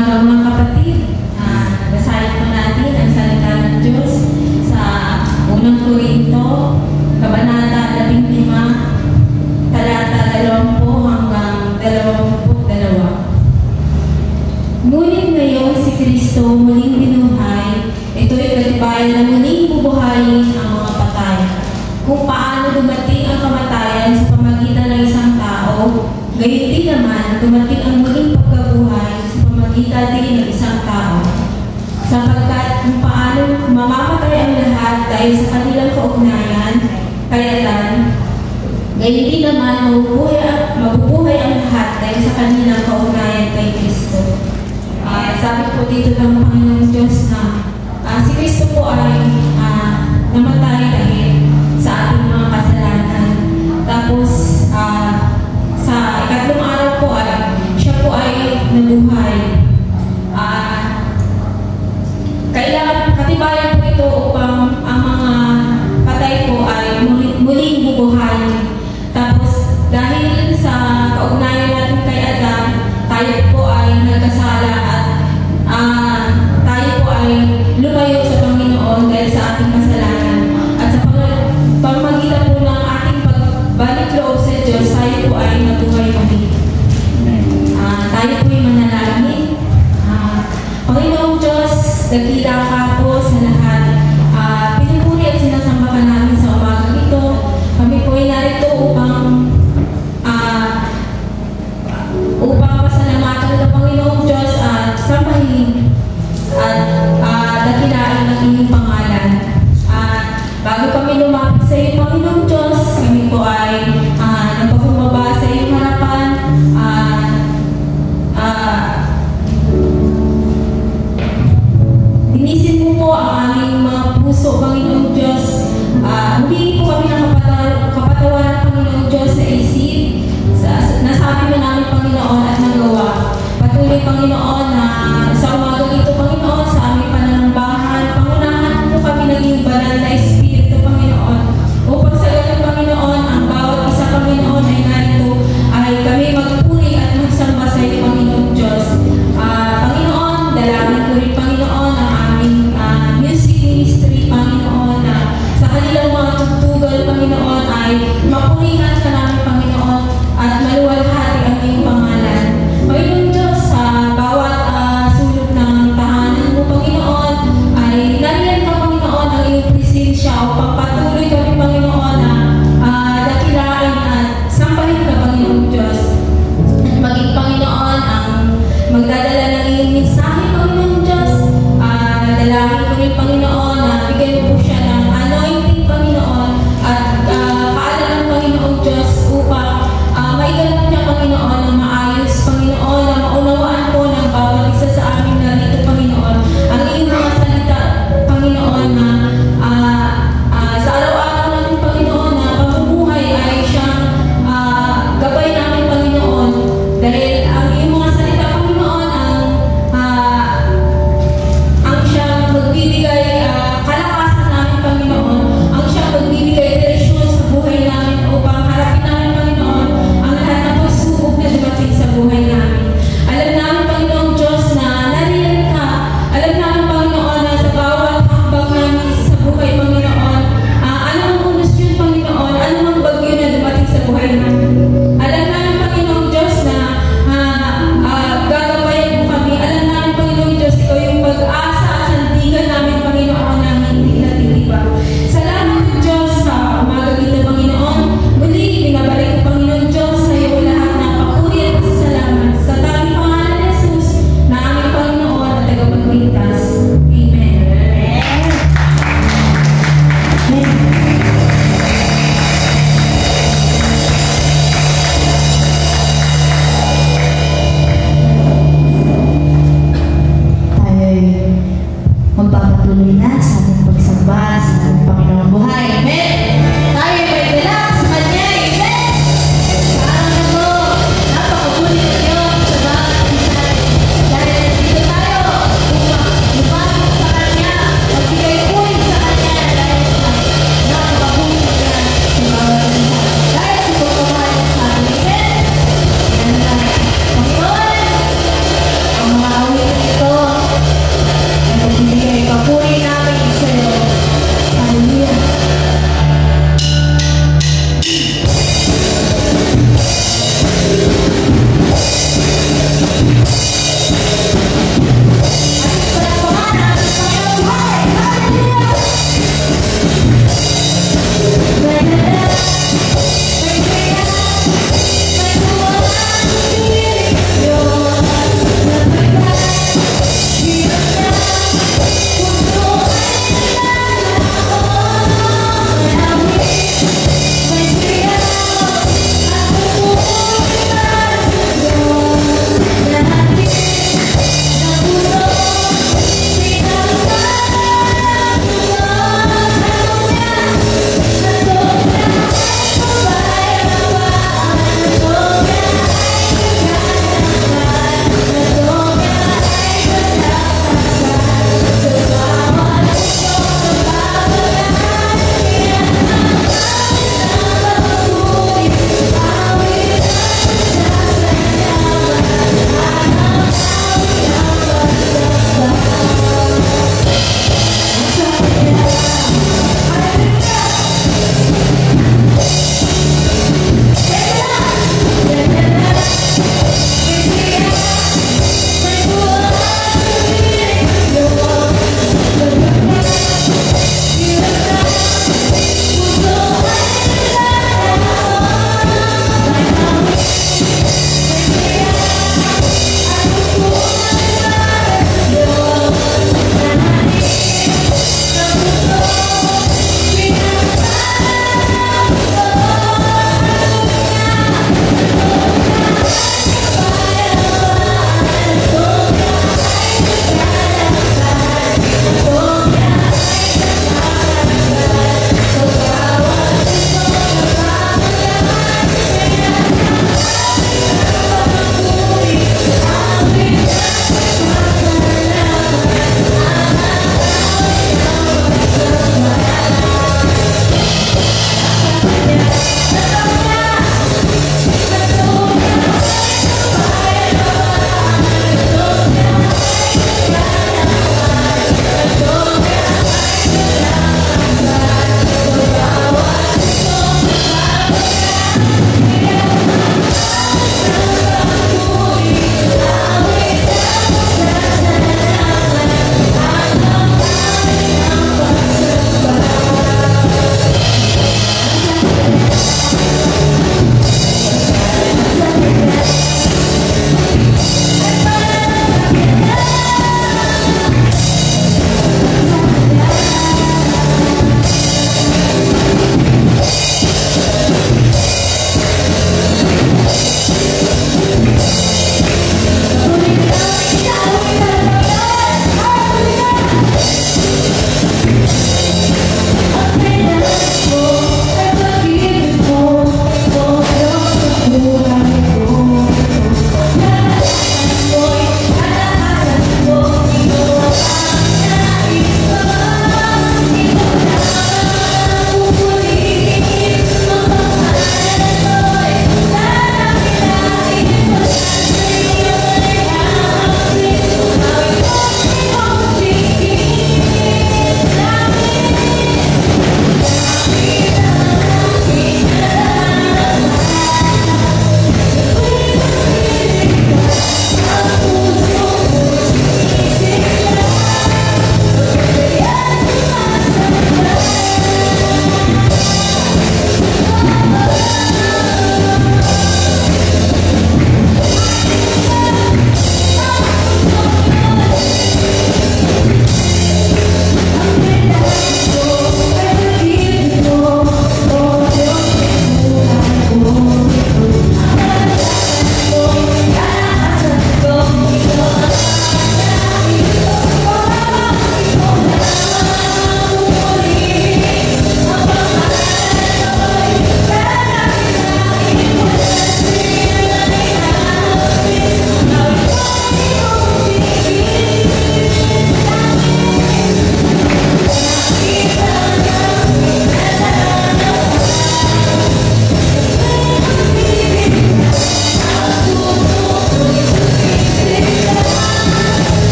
umaga mga kapatid. Basahin po natin ang salita ng Diyos sa unang Korinto, Kabanata 15, talata 20 hanggang 22. Ngunit ngayon si Kristo muling binuhay, ito'y katibayan na muling bubuhayin ang mga patay. Kung paano dumating ang kamatayan sa pamagitan ng isang tao, gayon din naman dumating ang muling pagkabuhay sa pamagitan din ng isang tao. Sapagkat kung paano mamamatay ang lahat dahil sa kanilang kaugnayan, kayatan, gayon din naman mabubuhay ang lahat dahil sa kanilang kaugnayan kay Kristo. Sabi po dito ng Panginoong Diyos na si Kristo po ay namatay dahil sa ating mga kasalanan. Tapos, sa ikatlong araw po ay siya po ay nabuhay. Kailangan katibayan po ito upang ang mga patay po ay muling bubuhay. Tapos, dahil sa kaugnayan natin kay Adam, tayo po ay nagkasala at tayo po ay lumayo sa Panginoon dahil sa ating kasalanan. At sa pamamagitan po ng ating pagbalik loob sa Diyos, tayo po ay nabuhay muli. Tayo po ay manalangin. Panginoong Diyos, dakila ka po sa lahat. Pinupuri at sinasamba ka namin sa umagang ito. Kami po ay narito upang pasalamatan ng Panginoong Diyos at sambahin at dakilain ang inyong pangalan. Bago kami lumapit sa iyo, Panginoong Diyos, kami po ay nagpapumaba sa iyong harapan. Dinisin mo po ang aming mga puso, Panginoong Diyos. Humingi po kami ng kapatawaran, Panginoong Diyos, sa isip, nasabi mo namin, Panginoon, at nagawa. Patuloy, Panginoon, na